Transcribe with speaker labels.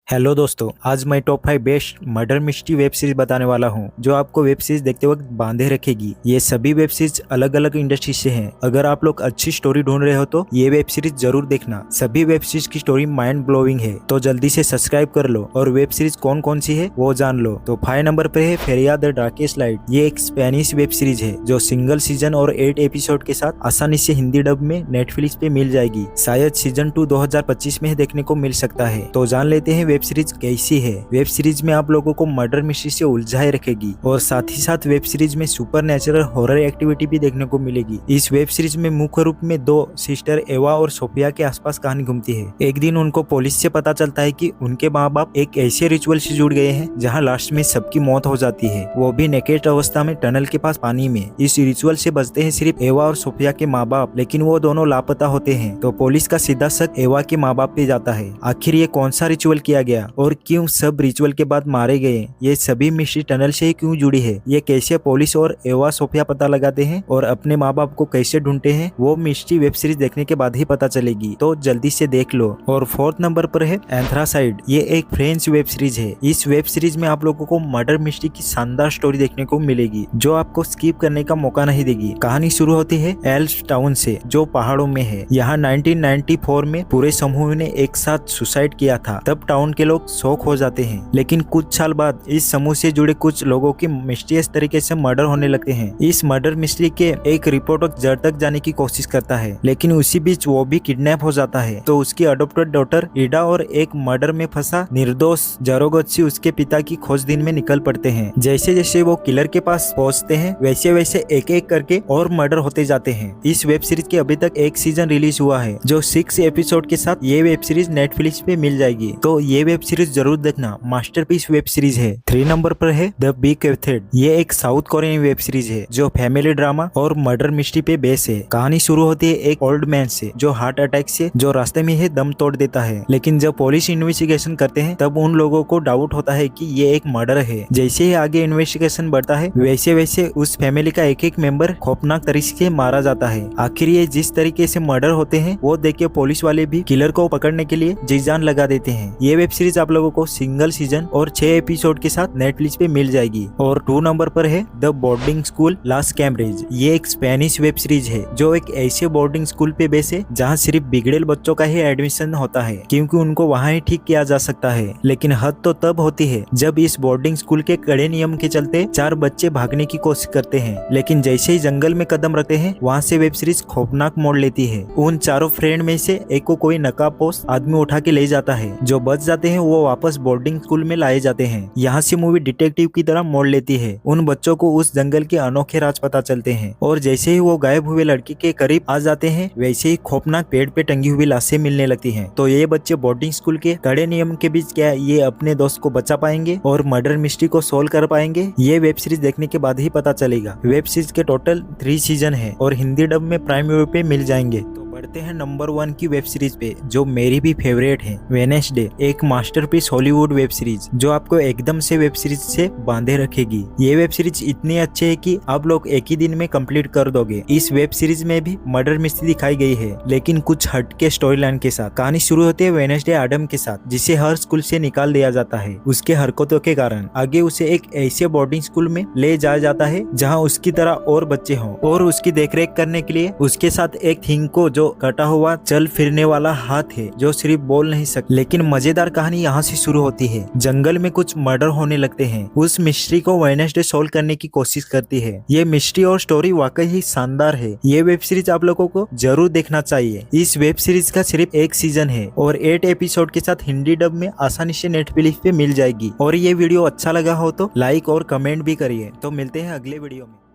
Speaker 1: Hello दोस्तों, आज मैं top 5 best murder mystery web series बताने वाला हूं, जो आपको वेब सीरीज देखते वक्त बांधे रखेगी। ये सभी वेब सीरीज अलग अलग इंडस्ट्री से हैं। अगर आप लोग अच्छी स्टोरी ढूंढ रहे हो तो ये वेब सीरीज जरूर देखना। सभी वेब सीरीज की स्टोरी माइंड ब्लोइंग है, तो जल्दी से सब्सक्राइब कर लो और वेब सीरीज कौन कौन सी है वो जान लो। तो 5 नंबर पे है फेरिया द डार्केस्ट लाइट। ये एक स्पेनिश वेब सीरीज है जो सिंगल सीजन और 8 एपिसोड के साथ आसानी से हिंदी डब में नेटफ्लिक्स पे मिल जाएगी। शायद सीजन 2 2025 में देखने को मिल सकता है। तो जान लेते हैं वेब सीरीज कैसी है। वेब सीरीज में आप लोगों को मर्डर मिस्ट्री से उलझाए रखेगी और साथ ही साथ वेब सीरीज में सुपर नेचुरल हॉरर एक्टिविटी भी देखने को मिलेगी। इस वेब सीरीज में मुख्य रूप में दो सिस्टर एवा और सोफिया के आसपास कहानी घूमती है। एक दिन उनको पुलिस से पता चलता है कि उनके माँ बाप एक ऐसे रिचुअल से जुड़ गए हैं जहाँ लास्ट में सबकी मौत हो जाती है, वो भी नेकेड अवस्था में टनल के पास पानी में। इस रिचुअल से बचते हैं सिर्फ एवा और सोफिया के माँ बाप, लेकिन वो दोनों लापता होते हैं। तो पुलिस का सीधा शक एवा के माँ बाप पे जाता है। आखिर ये कौन सा रिचुअल किया गया और क्यों सब रिचुअल के बाद मारे गए? ये सभी मिस्ट्री टनल से ही क्यों जुड़ी है? ये कैसे पुलिस और एवा सोफिया पता लगाते हैं और अपने माँ बाप को कैसे ढूंढते हैं, वो मिस्ट्री वेब सीरीज देखने के बाद ही पता चलेगी। तो जल्दी से देख लो। और 4th नंबर पर है एंथ्रासाइड। ये एक फ्रेंच वेब सीरीज है। इस वेब सीरीज में आप लोगों को मर्डर मिस्ट्री की शानदार स्टोरी देखने को मिलेगी, जो आपको स्किप करने का मौका नहीं देगी। कहानी शुरू होती है एल्स टाउन से, जो पहाड़ों में है। यहाँ 1994 में पूरे समूह ने एक साथ सुसाइड किया था। तब टाउन के लोग शौक हो जाते हैं, लेकिन कुछ साल बाद इस समूह से जुड़े कुछ लोगों की मिस्टीरियस तरीके से मर्डर होने लगते हैं। इस मर्डर मिस्ट्री के एक रिपोर्टर जड़ तक जाने की कोशिश करता है, लेकिन उसी बीच वो भी किडनैप हो जाता है। तो उसकी अडॉप्टेड डॉटर ईडा और एक मर्डर में फंसा निर्दोष जरोगत्सी उसके पिता की खोजबीन में निकल पड़ते हैं। जैसे जैसे वो किलर के पास पहुंचते हैं, वैसे वैसे एक एक करके और मर्डर होते जाते हैं। इस वेब सीरीज के अभी तक एक सीजन रिलीज हुआ है, जो 6 एपिसोड के साथ ये वेब सीरीज नेटफ्लिक्स पे मिल जाएगी। तो ये वेब सीरीज जरूर देखना, मास्टरपीस वेब सीरीज है। 3 नंबर पर है द बिग कैथेड। ये एक साउथ कोरियन वेब सीरीज है जो फैमिली ड्रामा और मर्डर मिस्ट्री पे बेस है। कहानी शुरू होती है एक ओल्ड मैन से जो हार्ट अटैक से जो रास्ते में ही दम तोड़ देता है, लेकिन जब पुलिस इन्वेस्टिगेशन करते हैं तब उन लोगों को डाउट होता है कि ये एक मर्डर है। जैसे ही आगे इन्वेस्टिगेशन बढ़ता है, वैसे वैसे उस फैमिली का एक एक मेंबर खौफनाक तरीके से मारा जाता है। आखिर ये जिस तरीके से मर्डर होते हैं वो देख के पुलिस वाले भी किलर को पकड़ने के लिए जी जान लगा देते हैं। ये वेब सीरीज आप लोगों को सिंगल सीजन और 6 एपिसोड के साथ नेटफ्लिक्स पे मिल जाएगी। और 2 नंबर पर है the boarding school Las Cambridge. ये एक स्पेनिश वेब सीरीज है जो एक ऐसे बोर्डिंग स्कूल पे बेस है जहाँ सिर्फ बिगड़ेल बच्चों का ही एडमिशन होता है, क्योंकि उनको वहाँ ही ठीक किया जा सकता है। लेकिन हद तो तब होती है जब इस बोर्डिंग स्कूल के कड़े नियम के चलते 4 बच्चे भागने की कोशिश करते हैं, लेकिन जैसे ही जंगल में कदम रखते हैं वहाँ से वेब सीरीज खौफनाक मोड़ लेती है। उन चारों फ्रेंड में से एक को कोई नकाबपोश आदमी उठा के ले जाता है। जो बच जाते हैं वो वापस बोर्डिंग स्कूल में लाए जाते हैं। यहाँ से मूवी डिटेक्टिव की तरह मोड़ लेती है। उन बच्चों को उस जंगल के अनोखे राज पता चलते हैं और जैसे ही वो गायब हुए लड़की के करीब आ जाते हैं, वैसे ही खौफनाक पेड़ पे टंगी हुई लाशें मिलने लगती हैं। तो ये बच्चे बोर्डिंग स्कूल के कड़े नियम के बीच क्या ये अपने दोस्त को बचा पाएंगे और मर्डर मिस्ट्री को सोल्व कर पाएंगे? ये वेब सीरीज देखने के बाद ही पता चलेगा। वेब सीरीज के टोटल 3 सीजन है और हिंदी डब में प्राइम वीडियो पे मिल जाएंगे। बढ़ते हैं नंबर 1 की वेब सीरीज पे, जो मेरी भी फेवरेट है, वेडनेसडे। एक मास्टरपीस हॉलीवुड वेब सीरीज जो आपको एकदम से वेब सीरीज से बांधे रखेगी। ये वेब सीरीज इतनी अच्छी है कि आप लोग एक ही दिन में कंप्लीट कर दोगे। इस वेब सीरीज में भी मर्डर मिस्ट्री दिखाई गई है, लेकिन कुछ हटके स्टोरी लाइन के साथ। कहानी शुरू होती है वेडनेसडे एडम के साथ, जिसे हर स्कूल से निकाल दिया जाता है उसके हरकतों के कारण। आगे उसे एक ऐसे बोर्डिंग स्कूल में ले जाया जाता है जहाँ उसकी तरह और बच्चे हों, और उसकी देखरेख करने के लिए उसके साथ एक थिंग को जो कटा हुआ चल फिरने वाला हाथ है, जो सिर्फ बोल नहीं सकता। लेकिन मजेदार कहानी यहाँ से शुरू होती है। जंगल में कुछ मर्डर होने लगते हैं। उस मिस्ट्री को वेडनेसडे सॉल्व करने की कोशिश करती है। ये मिस्ट्री और स्टोरी वाकई ही शानदार है। ये वेब सीरीज आप लोगों को जरूर देखना चाहिए। इस वेब सीरीज का सिर्फ एक सीजन है और 8 एपिसोड के साथ हिंदी डब में आसानी से नेटफ्लिक्स पे मिल जाएगी। और ये वीडियो अच्छा लगा हो तो लाइक और कमेंट भी करिए। तो मिलते हैं अगले वीडियो में।